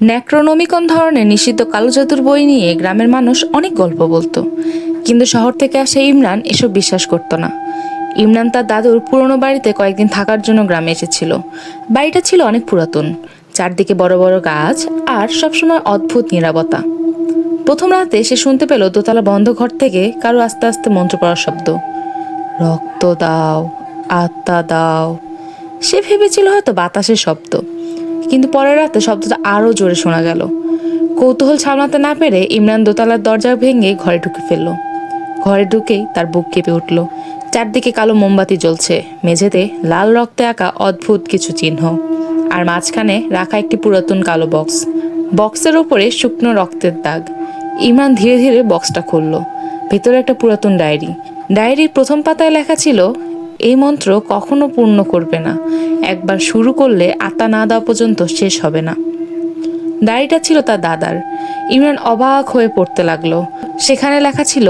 ন্যাক্রোনমিকন ধরনের নিষিদ্ধ কালো জাদুর বই নিয়ে গ্রামের মানুষ অনেক গল্প বলতো, কিন্তু শহর থেকে আসা ইমরান এসব বিশ্বাস করতো না। ইমরান তার দাদুর পুরনো বাড়িতে কয়েকদিন থাকার জন্য গ্রামে এসেছিল। বাড়িটা ছিল অনেক পুরাতন, চারদিকে বড় বড় গাছ আর সবসময় অদ্ভুত নীরবতা। প্রথম রাতে সে শুনতে পেল দোতলা বন্ধ ঘর থেকে কারো আস্তে আস্তে মন্ত্র পড়ার শব্দ। রক্ত দাও, আত্মা দাও। সে ভেবেছিল হয়তো বাতাসের শব্দ, কিন্তু পরের রাতে শব্দটা আরো জোরে শোনা গেল। কৌতূহল সামলাতে না পেরে ইমরান দোতলার দরজা ভেঙে ঘরে ঢুকে ফেলল। ঘরে ঢুকেই তার বুক কেঁপে উঠল। চারদিকে কালো মোমবাতি জ্বলছে, মেঝেতে লাল রক্তে আঁকা অদ্ভুত কিছু চিহ্ন, আর মাঝখানে রাখা একটি পুরাতন কালো বক্স। বক্সের ওপরে শুকনো রক্তের দাগ। ইমরান ধীরে ধীরে বক্সটা খুলল। ভেতরে একটা পুরাতন ডায়েরি। ডায়েরির প্রথম পাতায় লেখা ছিল, এই মন্ত্র কখনো পূর্ণ করবে না, একবার শুরু করলে আত্মা না দেওয়া পর্যন্ত শেষ হবে না। ডায়েরিটা ছিল তার দাদার। ইমরান অবাক হয়ে পড়তে লাগলো। সেখানে লেখা ছিল,